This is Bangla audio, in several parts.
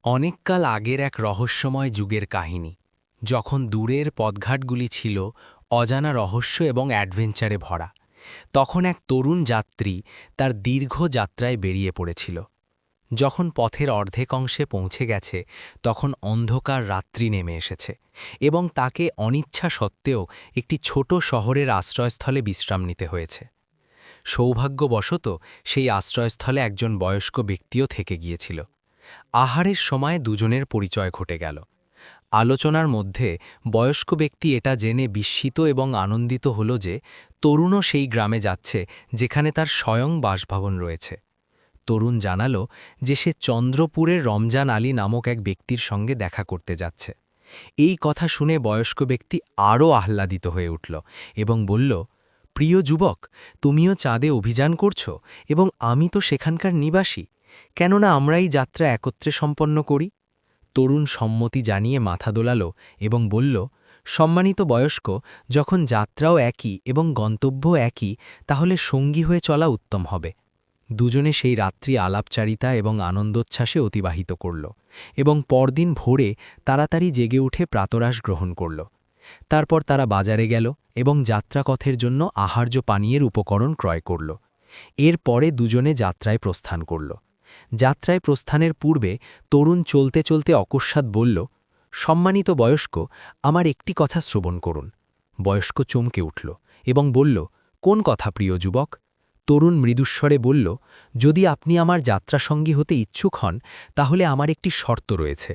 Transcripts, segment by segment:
অনেককাল আগের এক রহস্যময় যুগের কাহিনী, যখন দূরের পথঘাটগুলি ছিল অজানা রহস্য এবং অ্যাডভেঞ্চারে ভরা। তখন এক তরুণ যাত্রী তার দীর্ঘ যাত্রায় বেরিয়ে পড়েছিল। যখন পথের অর্ধেক অংশে পৌঁছে গেছে, তখন অন্ধকার রাত্রি নেমে এসেছে এবং তাকে অনিচ্ছা সত্ত্বেও একটি ছোট শহরের আশ্রয়স্থলে বিশ্রাম নিতে হয়েছে। সৌভাগ্যবশত সেই আশ্রয়স্থলে একজন বয়স্ক ব্যক্তিও থেকে গিয়েছিল। আহারের সময় দুজনের পরিচয় ঘটে গেল। আলোচনার মধ্যে বয়স্ক ব্যক্তি এটা জেনে বিস্মিত এবং আনন্দিত হল যে তরুণও সেই গ্রামে যাচ্ছে যেখানে তার স্বয়ং বাসভবন রয়েছে। তরুণ জানালো যে সে চন্দ্রপুরের রমজান আলী নামক এক ব্যক্তির সঙ্গে দেখা করতে যাচ্ছে। এই কথা শুনে বয়স্ক ব্যক্তি আরও আহ্লাদিত হয়ে উঠল এবং বলল, প্রিয় যুবক, তুমিও চাঁদে অভিযান করছো এবং আমি তো সেখানকার নিবাসী। কেননা আমরা এই যাত্রা একত্রে সম্পন্ন করি? তরুণ সম্মতি জানিয়ে মাথা দোলাল এবং বলল, সম্মানিত বয়স্ক, যখন যাত্রাও একই এবং গন্তব্য একই, তাহলে সঙ্গী হয়ে চলা উত্তম হবে। দুজনে সেই রাত্রি আলাপচারিতা এবং আনন্দোচ্ছ্বাসে অতিবাহিত করল এবং পরদিন ভোরে তাড়াতাড়ি জেগে উঠে প্রাতরাশ গ্রহণ করল। তারপর তারা বাজারে গেল এবং যাত্রাকথের জন্য আহার্য পানীয়ের উপকরণ ক্রয় করল। এর পরে দুজনে যাত্রায় প্রস্থান করল। যাত্রায় প্রস্থানের পূর্বে তরুণ চলতে চলতে অকস্মাৎ বলল, সম্মানিত বয়স্ক, আমার একটি কথা শ্রবণ করুন। বয়স্ক চমকে উঠল এবং বলল, কোন কথা প্রিয় যুবক? তরুণ মৃদুস্বরে বলল, যদি আপনি আমার যাত্রাসঙ্গী হতে ইচ্ছুক হন, তাহলে আমার একটি শর্ত রয়েছে।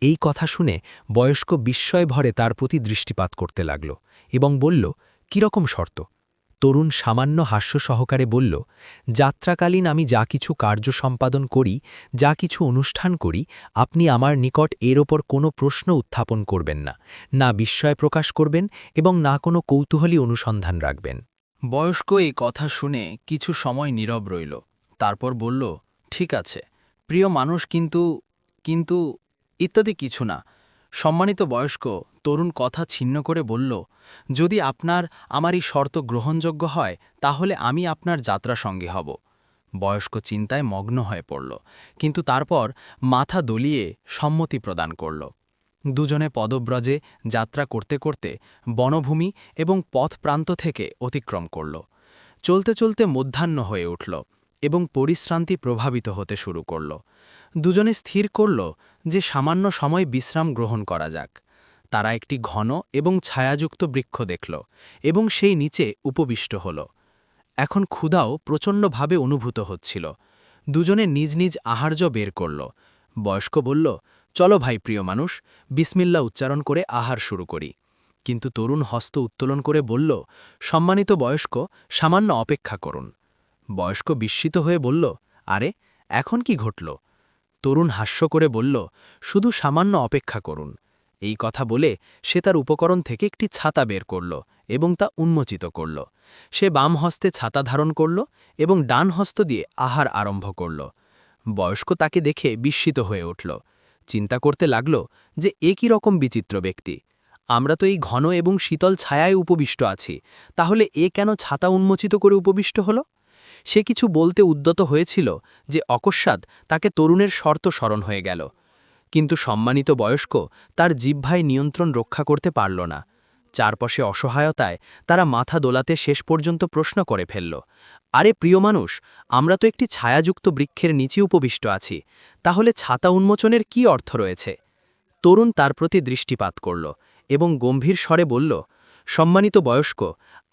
এই কথা শুনে বয়স্ক বিস্ময় ভরে তার প্রতি দৃষ্টিপাত করতে লাগল এবং বলল, কিরকম শর্ত? তরুণ সামান্য হাস্য সহকারে বলল, যাত্রাকালীন আমি যা কিছু কার্য সম্পাদন করি, যা কিছু অনুষ্ঠান করি, আপনি আমার নিকট এর ওপর কোনো প্রশ্ন উত্থাপন করবেন না, না বিস্ময় প্রকাশ করবেন এবং না কোনো কৌতূহলী অনুসন্ধান রাখবেন। বয়স্ক এই কথা শুনে কিছু সময় নীরব রইল। তারপর বলল, ঠিক আছে প্রিয় মানুষ, কিন্তু কিন্তু ইত্যাদি কিছু না। সম্মানিত বয়স্ক, তরুণ কথা ছিন্ন করে বলল, যদি আপনার আমার এই শর্ত গ্রহণযোগ্য হয়, তাহলে আমি আপনার যাত্রা সঙ্গী হব। বয়স্ক চিন্তায় মগ্ন হয়ে পড়ল, কিন্তু তারপর মাথা দলিয়ে সম্মতি প্রদান করল। দুজনে পদব্রজে যাত্রা করতে করতে বনভূমি এবং পথ প্রান্ত থেকে অতিক্রম করল। চলতে চলতে মধ্যাহ্ন হয়ে উঠল এবং পরিশ্রান্তি প্রভাবিত হতে শুরু করল। দুজনে স্থির করল যে সামান্য সময় বিশ্রাম গ্রহণ করা যাক। তারা একটি ঘন এবং ছায়াযুক্ত বৃক্ষ দেখল এবং সেই নিচে উপবিষ্ট হল। এখন ক্ষুধাও প্রচণ্ডভাবে অনুভূত হচ্ছিল। দুজনে নিজ নিজ আহার্য বের করল। বয়স্ক বলল, চলো ভাই প্রিয় মানুষ, বিসমিল্লা উচ্চারণ করে আহার শুরু করি। কিন্তু তরুণ হস্ত উত্তোলন করে বলল, সম্মানিত বয়স্ক, সামান্য অপেক্ষা করুন। বয়স্ক বিস্মিত হয়ে বলল, আরে এখন কি ঘটল? তরুণ হাস্য করে বলল, শুধু সামান্য অপেক্ষা করুন। এই কথা বলে সে তার উপকরণ থেকে একটি ছাতা বের করল এবং তা উন্মোচিত করল। সে বাম হস্তে ছাতা ধারণ করল এবং ডান হস্ত দিয়ে আহার আরম্ভ করল। বয়স্ক তাকে দেখে বিস্মিত হয়ে উঠল। চিন্তা করতে লাগল যে এ কী রকম বিচিত্র ব্যক্তি। আমরা তো এই ঘন এবং শীতল ছায়ায় উপবিষ্ট আছি, তাহলে এ কেন ছাতা উন্মোচিত করে উপবিষ্ট হল? সে কিছু বলতে উদ্যত হয়েছিল যে অকস্মাৎ তাকে তরুণের শর্ত স্মরণ হয়ে গেল। কিন্তু সম্মানিত বয়স্ক তার জিহ্বায় নিয়ন্ত্রণ রক্ষা করতে পারল না। চারপাশে অসহায়তায় তারা মাথা দোলাতে শেষ পর্যন্ত প্রশ্ন করে ফেলল, আরে প্রিয় মানুষ, আমরা তো একটি ছায়াযুক্ত বৃক্ষের নিচে উপবিষ্ট আছি, তাহলে ছাতা উন্মোচনের কি অর্থ রয়েছে? তরুণ তার প্রতি দৃষ্টিপাত করল এবং গম্ভীর স্বরে বলল, সম্মানিত বয়স্ক,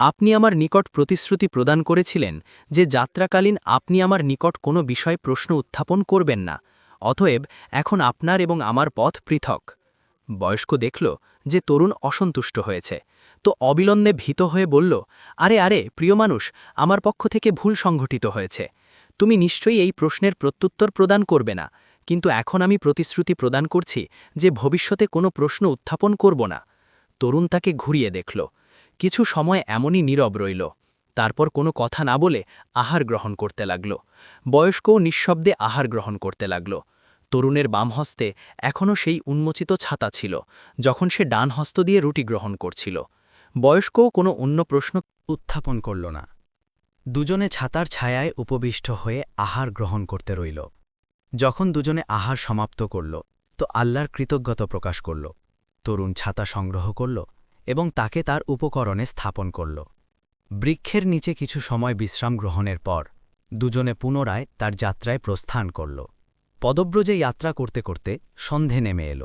আপনি আমার নিকট প্রতিশ্রুতি প্রদান করেছিলেন যে যাত্রাকালীন আপনি আমার নিকট কোনো বিষয় প্রশ্ন উত্থাপন করবেন না। অতএব এখন আপনার এবং আমার পথ পৃথক। বয়স্ক দেখল যে তরুণ অসন্তুষ্ট হয়েছে, তো অবিলম্বে ভীত হয়ে বলল, আরে আরে প্রিয় মানুষ, আমার পক্ষ থেকে ভুল সংঘটিত হয়েছে। তুমি নিশ্চয়ই এই প্রশ্নের প্রত্যুত্তর প্রদান করবে না, কিন্তু এখন আমি প্রতিশ্রুতি প্রদান করছি যে ভবিষ্যতে কোনো প্রশ্ন উত্থাপন করব না। তরুণ তাকে ঘুরিয়ে দেখল। কিছু সময় এমনই নীরব রইল। তারপর কোনো কথা না বলে আহার গ্রহণ করতে লাগল। বয়স্কও নিঃশব্দে আহার গ্রহণ করতে লাগল। তরুণের বাম হস্তে এখনও সেই উন্মোচিত ছাতা ছিল, যখন সে ডান হস্ত দিয়ে রুটি গ্রহণ করছিল। বয়স্কও কোনো অন্য প্রশ্ন উত্থাপন করল না। দুজনে ছাতার ছায়ায় উপবিষ্ট হয়ে আহার গ্রহণ করতে রইল। যখন দুজনে আহার সমাপ্ত করল তো আল্লাহর কৃতজ্ঞতা প্রকাশ করল। তরুণ ছাতা সংগ্রহ করল এবং তাকে তার উপকরণে স্থাপন করল। বৃক্ষের নিচে কিছু সময় বিশ্রাম গ্রহণের পর দুজনে পুনরায় তার যাত্রায় প্রস্থান করল। পদব্রজে যাত্রা করতে করতে সন্ধে নেমে এল।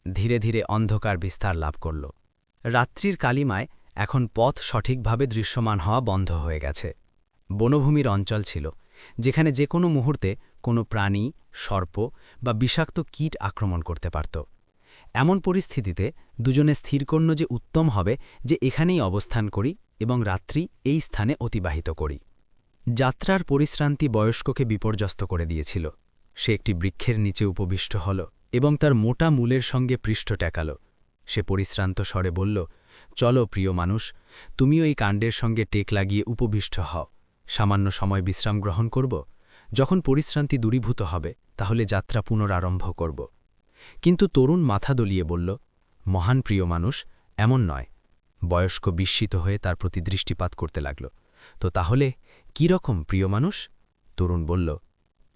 ধীরে ধীরে অন্ধকার বিস্তার লাভ করল। রাত্রির কালিমায় এখন পথ সঠিকভাবে দৃশ্যমান হওয়া বন্ধ হয়ে গেছে। বনভূমির অঞ্চল ছিল, যেখানে যে কোনো মুহূর্তে কোনো প্রাণী, সর্প বা বিষাক্ত কীট আক্রমণ করতে পারত। এমন পরিস্থিতিতে দুজনে স্থির করল যে উত্তম হবে যে এখানেই অবস্থান করি এবং রাত্রি এই স্থানে অতিবাহিত করি। যাত্রার পরিশ্রান্তি বয়স্ককে বিপর্যস্ত করে দিয়েছিল। সে একটি বৃক্ষের নিচে উপবিষ্ট হল এবং তার মোটা মূলের সঙ্গে পৃষ্ঠ টেকাল। সে পরিশ্রান্ত স্বরে বলল, চলো প্রিয় মানুষ, তুমিও এই কাণ্ডের সঙ্গে টেক লাগিয়ে উপবিষ্ট হও। সামান্য সময় বিশ্রাম গ্রহণ করব। যখন পরিশ্রান্তি দূরীভূত হবে তাহলে যাত্রা পুনরারম্ভ করব। কিন্তু তরুণ মাথা দলিয়ে বলল, মহান প্রিয় মানুষ, এমন নয়। বয়স্ক বিস্মিত হয়ে তার প্রতি দৃষ্টিপাত করতে লাগল। তো তাহলে কি রকম প্রিয় মানুষ? তরুণ বলল,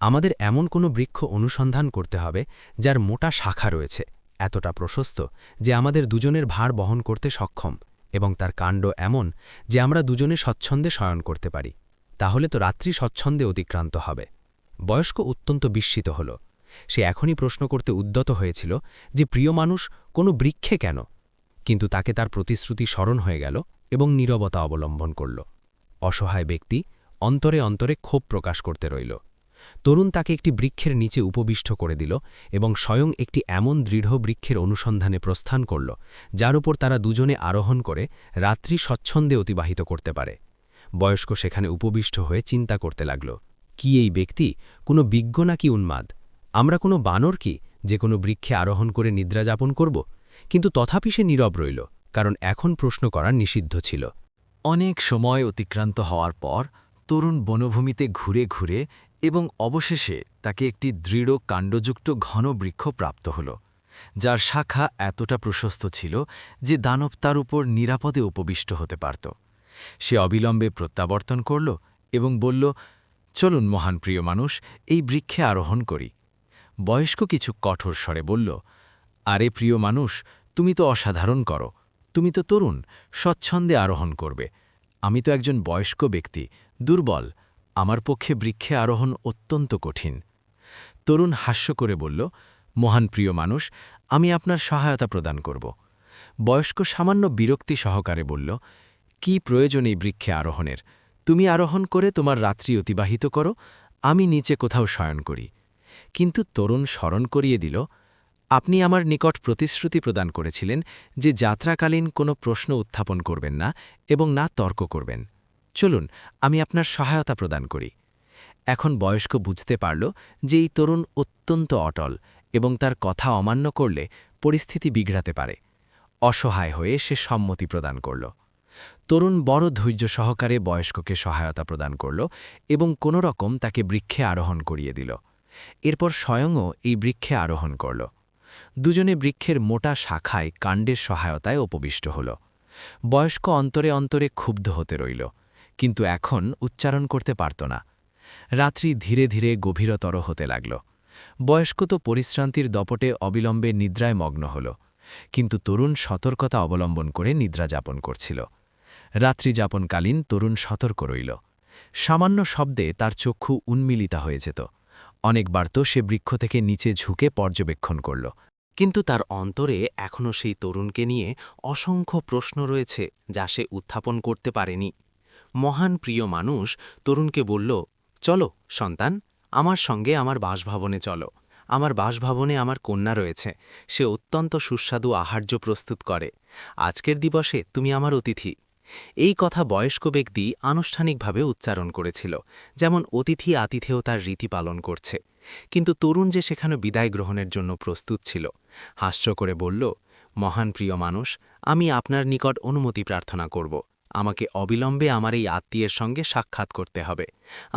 আমাদের এমন কোনো বৃক্ষ অনুসন্ধান করতে হবে যার মোটা শাখা রয়েছে, এতটা প্রশস্ত যে আমাদের দুজনের ভার বহন করতে সক্ষম, এবং তার কাণ্ড এমন যে আমরা দুজনে স্বচ্ছন্দে শয়ন করতে পারি। তাহলে তো রাত্রি স্বচ্ছন্দে অতিক্রান্ত হবে। বয়স্ক অত্যন্ত বিস্মিত হল। সে এখনই প্রশ্ন করতে উদ্যত হয়েছিল যে প্রিয় মানুষ কোনো বৃক্ষে কেন, কিন্তু তাকে তার প্রতিশ্রুতি স্মরণ হয়ে গেল এবং নীরবতা অবলম্বন করল। অসহায় ব্যক্তি অন্তরে অন্তরে ক্ষোভ প্রকাশ করতে রইল। তরুণ তাকে একটি বৃক্ষের নিচে উপবিষ্ট করে দিল এবং স্বয়ং একটি এমন দৃঢ় বৃক্ষের অনুসন্ধানে প্রস্থান করল যার উপর তারা দুজনে আরোহণ করে রাত্রি স্বচ্ছন্দে অতিবাহিত করতে পারে। বয়স্ক সেখানে উপবিষ্ট হয়ে চিন্তা করতে লাগল, কি এই ব্যক্তি কোনো বিজ্ঞ নাকি উন্মাদ? আমরা কোনো বানর কি যে কোনো বৃক্ষে আরোহণ করে নিদ্রা যাপন করব? কিন্তু তথাপি সে নীরব রইল, কারণ এখন প্রশ্ন করা নিষিদ্ধ ছিল। অনেক সময় অতিক্রান্ত হওয়ার পর তরুণ বনভূমিতে ঘুরে ঘুরে এবং অবশেষে তাকে একটি দৃঢ় কাণ্ডযুক্ত ঘন বৃক্ষ প্রাপ্ত হল, যার শাখা এতটা প্রশস্ত ছিল যে দানব তার উপর নিরাপদে উপবিষ্ট হতে পারত। সে অবিলম্বে প্রত্যাবর্তন করল এবং বলল, চলুন মহান প্রিয় মানুষ, এই বৃক্ষে আরোহণ করি। বয়স্ক কিছু কঠোর স্বরে বলল, আরে প্রিয় মানুষ, তুমি তো অসাধারণ করো। তুমি তো তরুণ, স্বচ্ছন্দে আরোহণ করবে। আমি তো একজন বয়স্ক ব্যক্তি, দুর্বল। আমার পক্ষে বৃক্ষে আরোহণ অত্যন্ত কঠিন। তরুণ হাস্য করে বলল, মহান প্রিয় মানুষ, আমি আপনার সহায়তা প্রদান করব। বয়স্ক সামান্য বিরক্তি সহকারে বলল, কি প্রয়োজন এই বৃক্ষে আরোহণের? তুমি আরোহণ করে তোমার রাত্রি অতিবাহিত করো, আমি নিচে কোথাও শয়ন করি। কিন্তু তরুণ স্মরণ করিয়ে দিল, আপনি আমার নিকট প্রতিশ্রুতি প্রদান করেছিলেন যে যাত্রাকালীন কোনো প্রশ্ন উত্থাপন করবেন না এবং না তর্ক করবেন। চলুন, আমি আপনার সহায়তা প্রদান করি। এখন বয়স্ক বুঝতে পারল যে এই তরুণ অত্যন্ত অটল এবং তার কথা অমান্য করলে পরিস্থিতি বিগড়াতে পারে। অসহায় হয়ে সে সম্মতি প্রদান করল। তরুণ বড় ধৈর্য সহকারে বয়স্ককে সহায়তা প্রদান করল এবং কোনো রকম তাকে বৃক্ষে আরোহণ করিয়ে দিল। এরপর স্বয়ংও এই বৃক্ষে আরোহণ করল। দুজনে বৃক্ষের মোটা শাখায় কাণ্ডের সহায়তায় উপবিষ্ট হল। বয়স্ক অন্তরে অন্তরে ক্ষুব্ধ হতে রইল, কিন্তু এখন উচ্চারণ করতে পারত না। রাত্রি ধীরে ধীরে গভীরতর হতে লাগল। বয়স্ক তো পরিশ্রান্তির দপটে অবিলম্বে নিদ্রায় মগ্ন হল, কিন্তু তরুণ সতর্কতা অবলম্বন করে নিদ্রা যাপন করছিল। রাত্রি যাপনকালীন তরুণ সতর্ক রইল। সামান্য শব্দে তার চক্ষু উন্মিলিতা হয়ে যেত। অনেকবার তো সে বৃক্ষ থেকে নিচে ঝুঁকে পর্যবেক্ষণ করল। কিন্তু তার অন্তরে এখনও সেই তরুণকে নিয়ে অসংখ্য প্রশ্ন রয়েছে যা সে উত্থাপন করতে পারেনি। মহান প্রিয় মানুষ তরুণকে বলল, চলো সন্তান, আমার সঙ্গে আমার বাসভবনে চলো। আমার বাসভবনে আমার কন্যা রয়েছে, সে অত্যন্ত সুস্বাদু আহার্য প্রস্তুত করে। আজকের দিবসে তুমি আমার অতিথি। এই কথা বয়স্ক ব্যক্তি আনুষ্ঠানিকভাবে উচ্চারণ করেছিল, যেমন অতিথি আতিথেয়তার রীতি পালন করছে। কিন্তু তরুণ যে সেখানে বিদায় গ্রহণের জন্য প্রস্তুত ছিল, হাস্য করে বলল, মহান প্রিয় মানুষ, আমি আপনার নিকট অনুমতি প্রার্থনা করব। আমাকে অবিলম্বে আমার এই আত্মীয়ের সঙ্গে সাক্ষাৎ করতে হবে।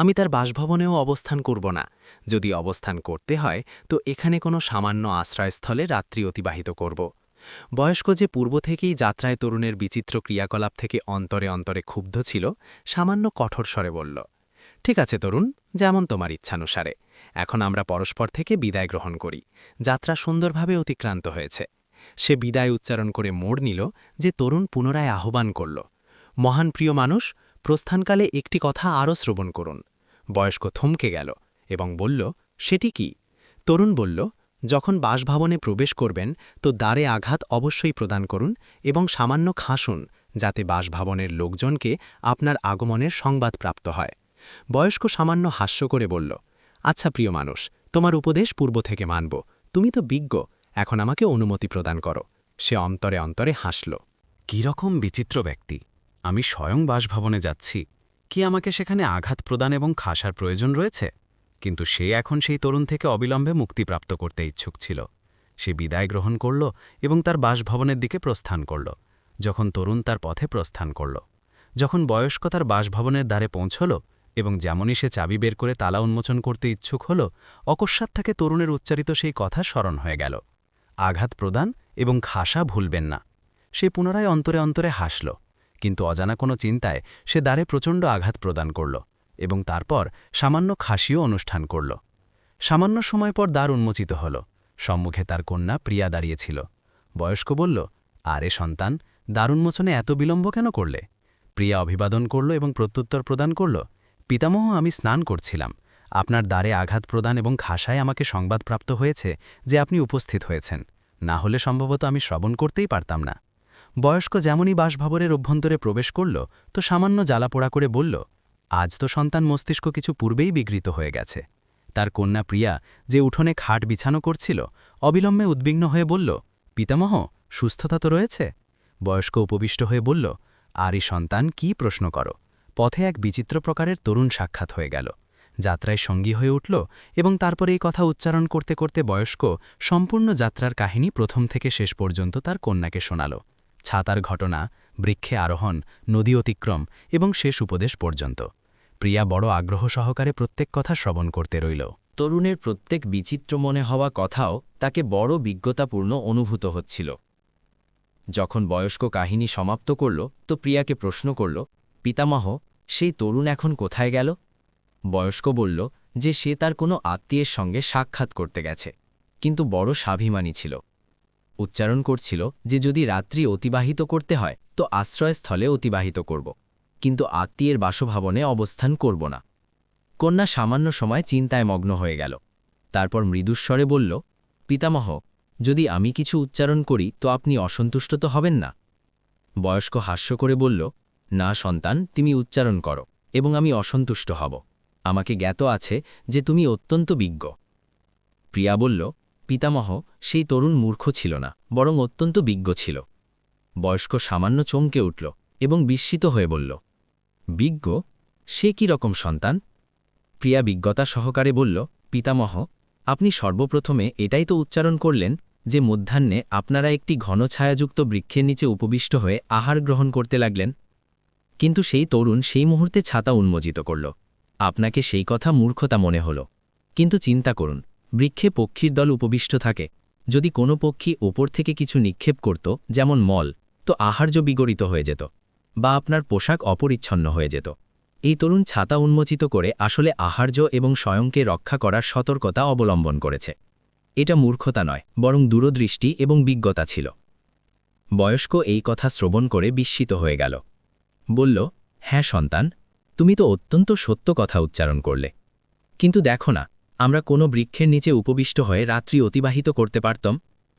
আমি তার বাসভবনেও অবস্থান করব না। যদি অবস্থান করতে হয় তো এখানে কোনো সামান্য আশ্রয়স্থলে রাত্রি অতিবাহিত করব। বয়স্ক যে পূর্ব থেকেই যাত্রায় তরুণের বিচিত্র ক্রিয়াকলাপ থেকে অন্তরে অন্তরে ক্ষুব্ধ ছিল, সামান্য কঠোর স্বরে বলল, ঠিক আছে তরুণ, যেমন তোমার ইচ্ছানুসারে। এখন আমরা পরস্পর থেকে বিদায় গ্রহণ করি। যাত্রা সুন্দরভাবে অতিক্রান্ত হয়েছে। সে বিদায় উচ্চারণ করে মোড় নিল যে তরুণ পুনরায় আহ্বান করল, মহান প্রিয় মানুষ, প্রস্থানকালে একটি কথা আরও শ্রবণ করুন। বয়স্ক থমকে গেল এবং বলল, সেটি কি? তরুণ বলল, যখন বাসভবনে প্রবেশ করবেন তো দ্বারে আঘাত অবশ্যই প্রদান করুন এবং সামান্য খাসুন, যাতে বাসভবনের লোকজনকে আপনার আগমনের সংবাদ প্রাপ্ত হয়। বয়স্ক সামান্য হাস্য করে বলল, আচ্ছা প্রিয় মানুষ, তোমার উপদেশ পূর্ব থেকে মানব। তুমি তো বিজ্ঞ, এখন আমাকে অনুমতি প্রদান করো। সে অন্তরে অন্তরে হাসল। কীরকম বিচিত্র ব্যক্তি! আমি স্বয়ং বাসভবনে যাচ্ছি, কি আমাকে সেখানে আঘাত প্রদান এবং খাসার প্রয়োজন রয়েছে? কিন্তু সে এখন সেই তরুণ থেকে অবিলম্বে মুক্তিপ্রাপ্ত করতে ইচ্ছুক ছিল। সে বিদায় গ্রহণ করল এবং তার বাসভবনের দিকে প্রস্থান করল। যখন তরুণ তার পথে প্রস্থান করল, যখন বয়স্ক তার বাসভবনের দ্বারে পৌঁছল এবং যেমনই সে চাবি বের করে তালা উন্মোচন করতে ইচ্ছুক হল, অকস্মাৎ তাকে তরুণের উচ্চারিত সেই কথা স্মরণ হয়ে গেল, আঘাত প্রদান এবং খাসা ভুলবেন না। সে পুনরায় অন্তরে অন্তরে হাসল, কিন্তু অজানা কোনো চিন্তায় সে দ্বারে প্রচণ্ড আঘাত প্রদান করল এবং তারপর সামান্য খাসিও অনুষ্ঠান করল। সামান্য সময় পর দ্বার উন্মোচিত হল। সম্মুখে তার কন্যা প্রিয়া দাঁড়িয়েছিল। বয়স্ক বলল, আরে সন্তান, দ্বার উন্মোচনে এত বিলম্ব কেন করলে? প্রিয়া অভিবাদন করল এবং প্রত্যুত্তর প্রদান করল, পিতামহ, আমি স্নান করছিলাম। আপনার দ্বারে আঘাত প্রদান এবং খাসায় আমাকে সংবাদ প্রাপ্ত হয়েছে যে আপনি উপস্থিত হয়েছেন, না হলে সম্ভবত আমি শ্রবণ করতেই পারতাম না। বয়স্ক যেমনই বাসভবনের অভ্যন্তরে প্রবেশ করল তো সামান্য জ্বালাপোড়া করে বলল, আজ তো সন্তান মস্তিষ্ক কিছু পূর্বেই বিগৃত হয়ে গেছে। তার কন্যা প্রিয়া, যে উঠোনে খাট বিছানো করছিল, অবিলম্বে উদ্বিগ্ন হয়ে বলল, পিতামহ, সুস্থতা তো রয়েছে? বয়স্ক উপবিষ্ট হয়ে বলল, আরে সন্তান, কি প্রশ্ন করো? পথে এক বিচিত্র প্রকারের তরুণ সাক্ষাৎ হয়ে গেল, যাত্রায় সঙ্গী হয়ে উঠল এবং তারপরে এই কথা উচ্চারণ করতে করতে বয়স্ক সম্পূর্ণ যাত্রার কাহিনী প্রথম থেকে শেষ পর্যন্ত তার কন্যাকে শোনাল। ছাতার ঘটনা, বৃক্ষে আরোহণ, নদী অতিক্রম এবং শেষ উপদেশ পর্যন্ত। প্রিয়া বড় আগ্রহ সহকারে প্রত্যেক কথা শ্রবণ করতে রইল। তরুণের প্রত্যেক বিচিত্র মনে হওয়া কথাও তাকে বড় বিজ্ঞতাপূর্ণ অনুভূত হচ্ছিল। যখন বয়স্ক কাহিনী সমাপ্ত করল তো প্রিয়াকে প্রশ্ন করল, পিতামহ, সেই তরুণ এখন কোথায় গেল? বয়স্ক বলল যে সে তার কোনো আত্মীয়ের সঙ্গে সাক্ষাৎ করতে গেছে, কিন্তু বড় স্বাভিমানী ছিল। উচ্চারণ করছিল যে যদি রাত্রি অতিবাহিত করতে হয় তো আশ্রয়স্থলে অতিবাহিত করব, কিন্তু আত্মীয়ের বাসভবনে অবস্থান করব না। কন্যা সামান্য সময় চিন্তায় মগ্ন হয়ে গেল। তারপর মৃদুস্বরে বলল, পিতামহ, যদি আমি কিছু উচ্চারণ করি তো আপনি অসন্তুষ্ট তো হবেন না? বয়স্ক হাস্য করে বলল, না সন্তান, তুমি উচ্চারণ করো এবং আমি অসন্তুষ্ট হব। আমাকে জ্ঞাত আছে যে তুমি অত্যন্ত বিজ্ঞ। প্রিয়া বলল, পিতামহ, সেই তরুণ মূর্খ ছিল না, বরং অত্যন্ত বিজ্ঞ ছিল। বয়স্ক সামান্য চমকে উঠল এবং বিস্মিত হয়ে বলল, বিজ্ঞ? সে কি রকম সন্তান? প্রিয়া বিজ্ঞতা সহকারে বলল, পিতামহ, আপনি সর্বপ্রথমে এটাই তো উচ্চারণ করলেন যে মধ্যাহ্নে আপনারা একটি ঘন ছায়াযুক্ত বৃক্ষের নিচে উপবিষ্ট হয়ে আহার গ্রহণ করতে লাগলেন। কিন্তু সেই তরুণ সেই মুহূর্তে ছাতা উন্মোচিত করল। আপনাকে সেই কথা মূর্খতা মনে হল। কিন্তু চিন্তা করুন, বৃক্ষে পক্ষীর দল উপবিষ্ট থাকে। যদি কোনো পক্ষী ওপর থেকে কিছু নিক্ষেপ করত, যেমন মল, তো আহার্য বিগড়িত হয়ে যেত বা আপনার পোশাক অপরিচ্ছন্ন হয়ে যেত। এই তরুণ ছাতা উন্মোচিত করে আসলে আহার্য এবং স্বয়ংকে রক্ষা করার সতর্কতা অবলম্বন করেছে। এটা মূর্খতা নয়, বরং দূরদৃষ্টি এবং বিজ্ঞতা ছিল। বয়স্ক এই কথা শ্রবণ করে বিস্মিত হয়ে গেল। বলল, হ্যাঁ সন্তান, তুমি তো অত্যন্ত সত্য কথা উচ্চারণ করলে। কিন্তু দেখো না, আমরা কোনো বৃক্ষের নিচে উপবিষ্ট হয়ে রাত্রি অতিবাহিত করতে পারতাম।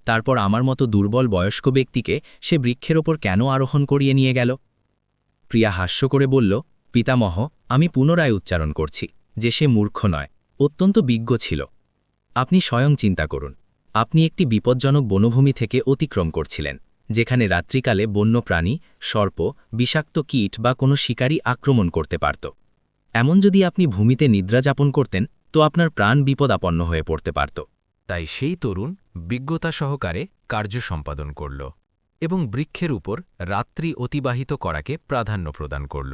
তারপর আমার মতো দুর্বল বয়স্ক ব্যক্তিকে সে বৃক্ষের ওপর কেন আরোহণ করিয়ে নিয়ে গেল? প্রিয়া হাস্য করে বলল, পিতামহ, আমি পুনরায় উচ্চারণ করছি যে সে মূর্খ নয়, অত্যন্ত বিজ্ঞ ছিল। আপনি স্বয়ং চিন্তা করুন, আপনি একটি বিপজ্জনক বনভূমি থেকে অতিক্রম করছিলেন, যেখানে রাত্রিকালে বন্য প্রাণী, সর্প, বিষাক্ত কীট বা কোনো শিকারী আক্রমণ করতে পারত। এমন যদি আপনি ভূমিতে নিদ্রা যাপন করতেন তো আপনার প্রাণ বিপদাপন্ন হয়ে পড়তে পারত। তাই সেই তরুণ বিজ্ঞতা সহকারে কার্য সম্পাদন করল এবং বৃক্ষের উপর রাত্রি অতিবাহিত করাকে প্রাধান্য প্রদান করল।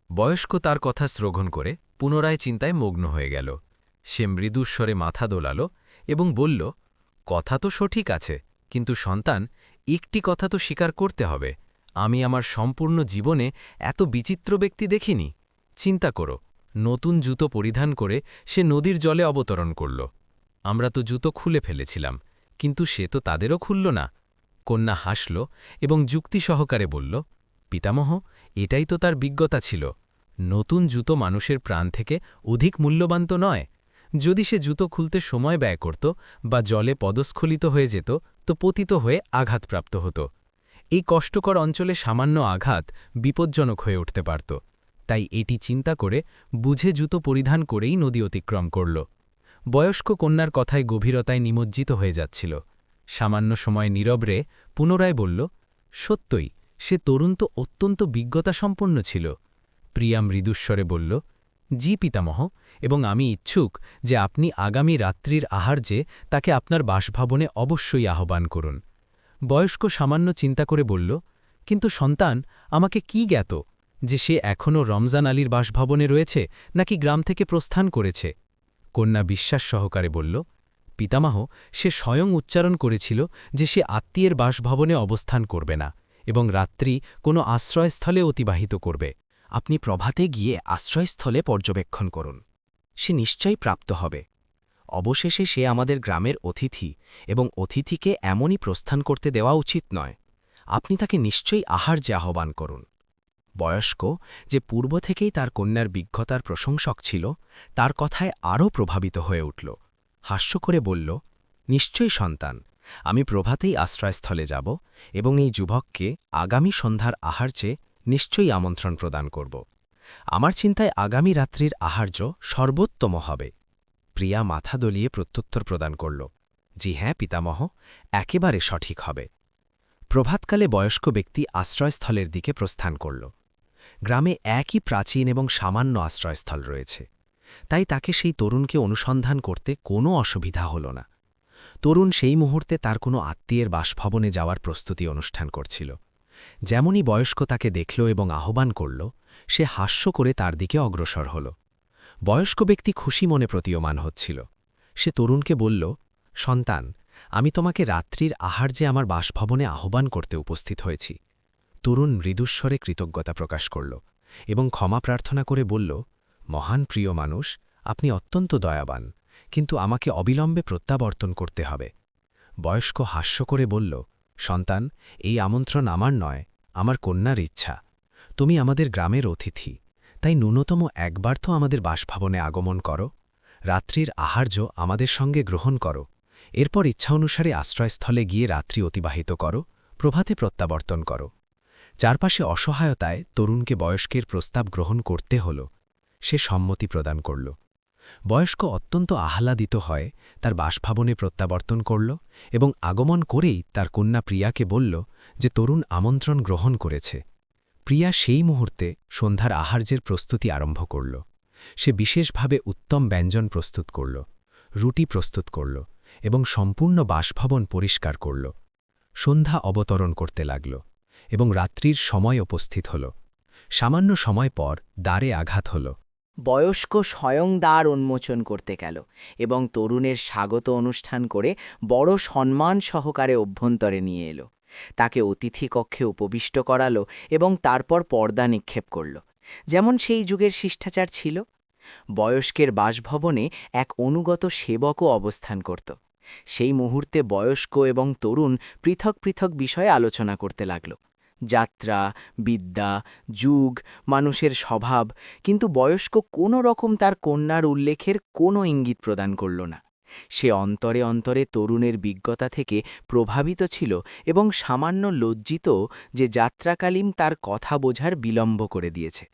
বয়স্ক তার কথা শ্রবণ করে পুনরায় চিন্তায় মগ্ন হয়ে গেল। সে মৃদুস্বরে মাথা দোলাল এবং বলল, কথা তো সঠিক আছে, কিন্তু সন্তান, একটি কথা তো স্বীকার করতে হবে, আমি আমার সম্পূর্ণ জীবনে এত বিচিত্র ব্যক্তি দেখিনি। চিন্তা করো, নতুন জুতো পরিধান করে সে নদীর জলে অবতরণ করল। আমরা তো জুতো খুলে ফেলেছিলাম, কিন্তু সে তো তাদেরও খুলল না। কন্যা হাসল এবং যুক্তি সহকারে বলল, পিতামহ, এটাই তো তার বিজ্ঞতা ছিল। নতুন জুতো মানুষের প্রাণ থেকে অধিক মূল্যবান তো নয়। যদি সে জুতো খুলতে সময় ব্যয় করত বা জলে পদস্খলিত হয়ে যেত, তো পতিত হয়ে আঘাতপ্রাপ্ত হতো। এই কষ্টকর অঞ্চলে সামান্য আঘাত বিপজ্জনক হয়ে উঠতে পারত। তাই এটি চিন্তা করে বুঝে জুতো পরিধান করেই নদী অতিক্রম করল। বয়স্ক কন্যার কথায় গভীরতায় নিমজ্জিত হয়ে যাচ্ছিল। সামান্য সময় নীরবে পুনরায় বলল, সত্যই, সে তরুণ তো অত্যন্ত বিজ্ঞতাসম্পন্ন ছিল। প্রিয়া মৃদুস্বরে বলল, জি পিতামহ, এবং আমি ইচ্ছুক যে আপনি আগামী রাত্রির আহার্যে তাকে আপনার বাসভবনে অবশ্যই আহ্বান করুন। বয়স্ক সামান্য চিন্তা করে বলল, কিন্তু সন্তান, আমাকে কি জ্ঞাত যে সে এখনও রমজান আলীর বাসভবনে রয়েছে নাকি গ্রাম থেকে প্রস্থান করেছে? কন্যা বিশ্বাস সহকারে বলল, পিতামহ, সে স্বয়ং উচ্চারণ করেছিল যে সে আত্মীয়ের বাসভবনে অবস্থান করবে না এবং রাত্রি কোনো আশ্রয়স্থলে অতিবাহিত করবে। আপনি প্রভাতে গিয়ে আশ্রয়স্থলে পর্যবেক্ষণ করুন। সে নিশ্চয়ই প্রাপ্ত হবে। অবশেষে সে আমাদের গ্রামের অতিথি এবং অতিথিকে এমনই প্রস্থান করতে দেওয়া উচিত নয়। আপনি তাকে নিশ্চয়ই আহার্যে আহ্বান করুন। বয়স্ক, যে পূর্ব থেকেই তার কন্যার বিজ্ঞতার প্রশংসক ছিল, তার কথায় আরও প্রভাবিত হয়ে উঠল। হাস্য করে বলল, নিশ্চয়ই সন্তান, আমি প্রভাতেই আশ্রয়স্থলে যাব এবং এই যুবককে আগামী সন্ধ্যার আহার্যে নিশ্চয়ই আমন্ত্রণ প্রদান করব। আমার চিন্তায় আগামী রাত্রির আহার্য সর্বোত্তম হবে। প্রিয়া মাথা দলিয়ে প্রত্যুত্তর প্রদান করল, জি হ্যাঁ পিতামহ, একেবারে সঠিক হবে। প্রভাতকালে বয়স্ক ব্যক্তি আশ্রয়স্থলের দিকে প্রস্থান করল। গ্রামে একই প্রাচীন এবং সামান্য আশ্রয়স্থল রয়েছে, তাই তাকে সেই তরুণকে অনুসন্ধান করতে কোনো অসুবিধা হল না। তরুণ সেই মুহূর্তে তার কোনো আত্মীয়ের বাসভবনে যাওয়ার প্রস্তুতি অনুষ্ঠান করছিল। যেমনই বয়স্ক তাকে দেখল এবং আহ্বান করল, সে হাস্য করে তার দিকে অগ্রসর হল। বয়স্ক ব্যক্তি খুশি মনে প্রতীয়মান হচ্ছিল। সে তরুণকে বলল, সন্তান, আমি তোমাকে রাত্রির আহার্যে আমার বাসভবনে আহ্বান করতে উপস্থিত হয়েছি। তরুণ মৃদুস্বরে কৃতজ্ঞতা প্রকাশ করল এবং ক্ষমা প্রার্থনা করে বলল, মহান প্রিয় মানুষ, আপনি অত্যন্ত দয়াবান, কিন্তু আমাকে অবিলম্বে প্রত্যাবর্তন করতে হবে। বয়স্ক হাস্য করে বলল, সন্তান, এই আমন্ত্রণ আমার নয়, আমার কন্যার ইচ্ছা। তুমি আমাদের গ্রামের অতিথি, তাই ন্যূনতম একবার তো আমাদের বাসভবনে আগমন করো। রাত্রির আহার্য আমাদের সঙ্গে গ্রহণ করো, এরপর ইচ্ছা অনুসারে আশ্রয়স্থলে গিয়ে রাত্রি অতিবাহিত করো, প্রভাতে প্রত্যাবর্তন করো। চারপাশে অসহায়তায় তরুণকে বয়স্কের প্রস্তাব গ্রহণ করতে হল। সে সম্মতি প্রদান করল। বয়স্ক অত্যন্ত আহ্লাদিত হয় তার বাসভবনে প্রত্যাবর্তন করল এবং আগমন করেই তার কন্যা প্রিয়াকে বলল যে তরুণ আমন্ত্রণ গ্রহণ করেছে। প্রিয়া সেই মুহূর্তে সন্ধ্যার আহার্যের প্রস্তুতি আরম্ভ করল। সে বিশেষভাবে উত্তম ব্যঞ্জন প্রস্তুত করল, রুটি প্রস্তুত করল এবং সম্পূর্ণ বাসভবন পরিষ্কার করল। সন্ধ্যা অবতরণ করতে লাগল এবং রাত্রির সময় উপস্থিত হল। সামান্য সময় পর দ্বারে আঘাত হল। বয়স্ক স্বয়ং দ্বার উন্মোচন করতে গেল এবং তরুণের স্বাগত অনুষ্ঠান করে বড় সম্মান সহকারে অভ্যন্তরে নিয়ে এলো। তাকে অতিথি কক্ষে উপবিষ্ট করালো এবং তারপর পর্দা নিক্ষেপ করল, যেমন সেই যুগের শিষ্টাচার ছিল। বয়স্কের বাসভবনে এক অনুগত সেবকও অবস্থান করত। সেই মুহূর্তে বয়স্ক এবং তরুণ পৃথক পৃথক বিষয়ে আলোচনা করতে লাগল। যাত্রা, বিদ্যা, যুগ, মানুষের স্বভাব, কিন্তু বয়স্ক কোনো রকম তার কন্যার উল্লেখের কোনো ইঙ্গিত প্রদান করল না। সে অন্তরে অন্তরে তরুণের বিজ্ঞতা থেকে প্রভাবিত ছিল এবং সামান্য লজ্জিত যে যাত্রাকালীন তার কথা বোঝার বিলম্ব করে দিয়েছে।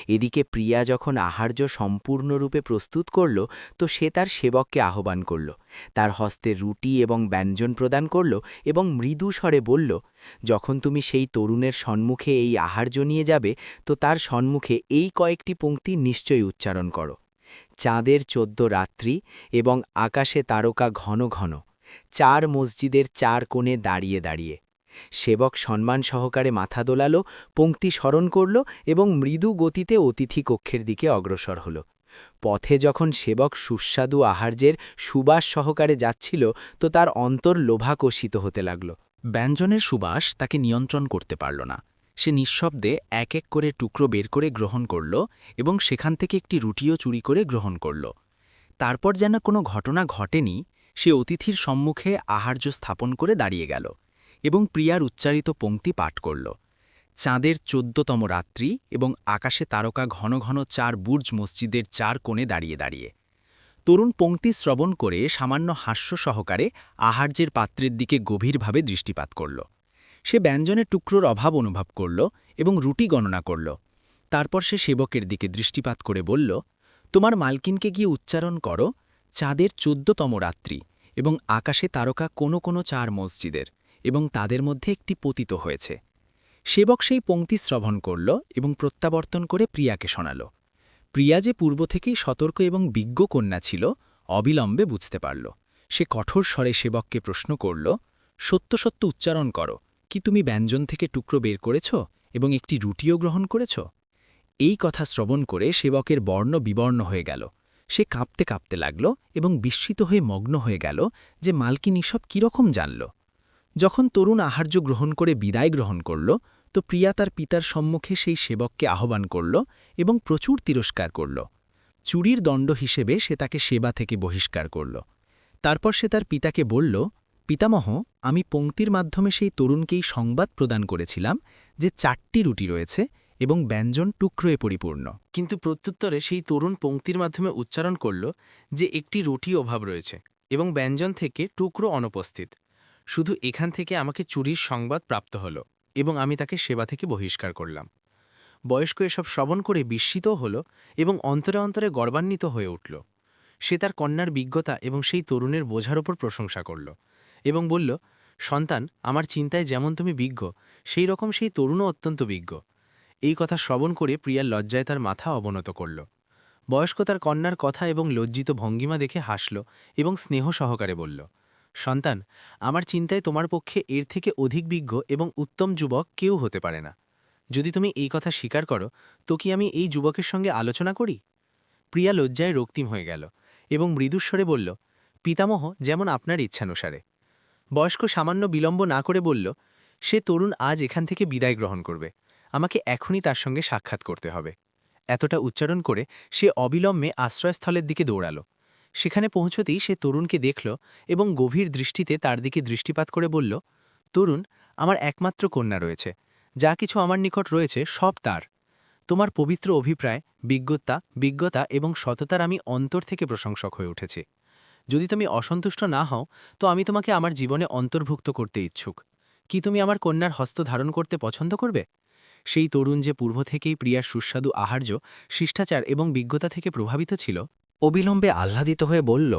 এদিকে প্রিয়া যখন আহার্য সম্পূর্ণরূপে প্রস্তুত করল, তো সে তার সেবককে আহ্বান করল, তার হস্তে রুটি এবং ব্যঞ্জন প্রদান করল এবং মৃদু স্বরে বলল, যখন তুমি সেই তরুণের সম্মুখে এই আহার্য নিয়ে যাবে, তো তার সম্মুখে এই কয়েকটি পংক্তি নিশ্চয়ই উচ্চারণ করো। চাঁদের 14 রাত্রি এবং আকাশে তারকা ঘন ঘন, 4 মসজিদের 4 কোণে দাঁড়িয়ে দাঁড়িয়ে। সেবক সম্মান সহকারে মাথা দোলালো, পংক্তি স্মরণ করল এবং মৃদু গতিতে অতিথি কক্ষের দিকে অগ্রসর হল। পথে যখন সেবক সুস্বাদু আহার্যের সুবাস সহকারে যাচ্ছিল, তো তার অন্তর লোভাকষিত হতে লাগল। ব্যঞ্জনের সুবাস তাকে নিয়ন্ত্রণ করতে পারল না। সে নিঃশব্দে এক এক করে টুকরো বের করে গ্রহণ করল এবং সেখান থেকে একটি রুটিও চুরি করে গ্রহণ করল। তারপর যেন কোনো ঘটনা ঘটেনি, সে অতিথির সম্মুখে আহার্য স্থাপন করে দাঁড়িয়ে গেল এবং প্রিয়ার উচ্চারিত পংক্তি পাঠ করল। চাঁদের 14তম রাত্রি এবং আকাশে তারকা ঘন ঘন 4 বুর্জ মসজিদের 4 কোণে দাঁড়িয়ে দাঁড়িয়ে। তরুণ পংক্তি শ্রবণ করে সামান্য হাস্য সহকারে আহার্যের পাত্রের দিকে গভীরভাবে দৃষ্টিপাত করল। সে ব্যঞ্জনের টুকরোর অভাব অনুভব করল এবং রুটি গণনা করল। তারপর সে সেবকের দিকে দৃষ্টিপাত করে বলল, তোমার মালকিনকে গিয়ে উচ্চারণ করো, চাঁদের 14তম রাত্রি এবং আকাশে তারকা কোনো কোনো 4 মসজিদের এবং তাদের মধ্যে একটি পতিত হয়েছে। সেবক সেই পংক্তি শ্রবণ করল এবং প্রত্যাবর্তন করে প্রিয়াকে শোনাল। প্রিয়া যে পূর্ব থেকেই সতর্ক এবং বিজ্ঞ কন্যা ছিল, অবিলম্বে বুঝতে পারল। সে কঠোর স্বরে সেবককে প্রশ্ন করল, সত্য সত্য উচ্চারণ করো, কি তুমি ব্যঞ্জন থেকে টুকরো বের করেছ এবং একটি রুটিও গ্রহণ করেছ? এই কথা শ্রবণ করে সেবকের বর্ণ বিবর্ণ হয়ে গেল। সে কাঁপতে কাঁপতে লাগল এবং বিস্মিত হয়ে মগ্ন হয়ে গেল যে মালকিন এসব কীরকম জানল। যখন তরুণ আহার্য গ্রহণ করে বিদায় গ্রহণ করল, তো প্রিয়া তার পিতার সম্মুখে সেই সেবককে আহ্বান করল এবং প্রচুর তিরস্কার করল। চুরির দণ্ড হিসেবে সে তাকে সেবা থেকে বহিষ্কার করল। তারপর সে তার পিতাকে বলল, পিতামহ, আমি পংক্তির মাধ্যমে সেই তরুণকেই সংবাদ প্রদান করেছিলাম যে 4টি রুটি রয়েছে এবং ব্যঞ্জন টুকরোয় পরিপূর্ণ। কিন্তু প্রত্যুত্তরে সেই তরুণ পংক্তির মাধ্যমে উচ্চারণ করল যে একটি রুটি অভাব রয়েছে এবং ব্যঞ্জন থেকে টুকরো অনুপস্থিত। শুধু এখান থেকে আমাকে চুরির সংবাদ প্রাপ্ত হল এবং আমি তাকে সেবা থেকে বহিষ্কার করলাম। বয়স্ক এসব শ্রবণ করে বিস্মিত হল এবং অন্তরে অন্তরে গর্বান্বিত হয়ে উঠল। সে তার কন্যার বিজ্ঞতা এবং সেই তরুণের বোঝার ওপর প্রশংসা করল এবং বলল, সন্তান, আমার চিন্তায় যেমন তুমি বিজ্ঞ, সেই রকম সেই তরুণও অত্যন্ত বিজ্ঞ। এই কথা শ্রবণ করে প্রিয়ার লজ্জায় তার মাথা অবনত করল। বয়স্ক তার কন্যার কথা এবং লজ্জিত ভঙ্গিমা দেখে হাসল এবং স্নেহ সহকারে বলল, সন্তান, আমার চিন্তায় তোমার পক্ষে এর থেকে অধিক বিজ্ঞ এবং উত্তম যুবক কেউ হতে পারে না। যদি তুমি এই কথা স্বীকার করো, তো কি আমি এই যুবকের সঙ্গে আলোচনা করি? প্রিয়া লজ্জায় রক্তিম হয়ে গেল এবং মৃদুস্বরে বলল, পিতামহ, যেমন আপনার ইচ্ছানুসারে। বয়স্ক সামান্য বিলম্ব না করে বলল, সে তরুণ আজ এখান থেকে বিদায় গ্রহণ করবে। আমাকে এখনই তার সঙ্গে সাক্ষাৎ করতে হবে। এতটা উচ্চারণ করে সে অবিলম্বে আশ্রয়স্থলের দিকে দৌড়াল। সেখানে পৌঁছতেই সে তরুণকে দেখল এবং গভীর দৃষ্টিতে তার দিকে দৃষ্টিপাত করে বলল, তরুণ, আমার একমাত্র কন্যা রয়েছে। যা কিছু আমার নিকট রয়েছে সব তার। তোমার পবিত্র অভিপ্রায়, বিজ্ঞতা এবং সততার আমি অন্তর থেকে প্রশংসক হয়ে উঠেছি। যদি তুমি অসন্তুষ্ট না হও, তো আমি তোমাকে আমার জীবনে অন্তর্ভুক্ত করতে ইচ্ছুক। কি তুমি আমার কন্যার হস্ত ধারণ করতে পছন্দ করবে? সেই তরুণ যে পূর্ব থেকেই প্রিয়ার সুস্বাদু আহার্য, শিষ্টাচার এবং বিজ্ঞতা থেকে প্রভাবিত ছিল, অবিলম্বে আহ্লাদিত হয়ে বলল,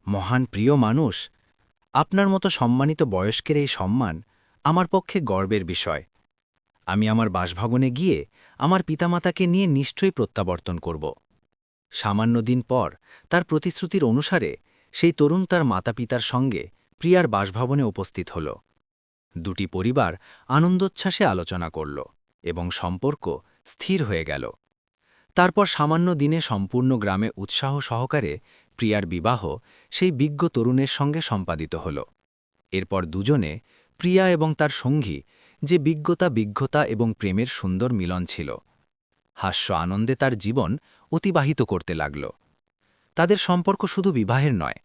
মহান প্রিয় মানুষ, আপনার মতো সম্মানিত বয়স্কের এই সম্মান আমার পক্ষে গর্বের বিষয়। আমি আমার বাসভবনে গিয়ে আমার পিতামাতাকে নিয়ে নিশ্চয়ই প্রত্যাবর্তন করব। সামান্য দিন পর তার প্রতিশ্রুতির অনুসারে সেই তরুণ তার মাতাপিতার সঙ্গে প্রিয়ার বাসভবনে উপস্থিত হল। দুটি পরিবার আনন্দোচ্ছ্বাসে আলোচনা করল এবং সম্পর্ক স্থির হয়ে গেল। তারপর সামান্য দিনে সম্পূর্ণ গ্রামে উৎসাহ সহকারে প্রিয়ার বিবাহ সেই বিজ্ঞ তরুণের সঙ্গে সম্পাদিত হল। এরপর দুজনে, প্রিয়া এবং তার সঙ্গী, যে বিজ্ঞতা এবং প্রেমের সুন্দর মিলন ছিল, হাস্য আনন্দে তার জীবন অতিবাহিত করতে লাগল। তাদের সম্পর্ক শুধু বিবাহের নয়,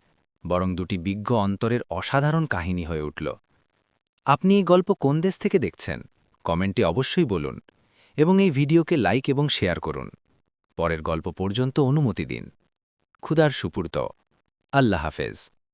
বরং দুটি বিজ্ঞ অন্তরের অসাধারণ কাহিনী হয়ে উঠল। আপনি এই গল্প কোন দেশ থেকে দেখছেন কমেন্টে অবশ্যই বলুন এবং এই ভিডিওকে লাইক এবং শেয়ার করুন। পরের গল্প পর্যন্ত অনুমতি দিন। খুদার সুপুর্ত। আল্লাহ হাফেজ।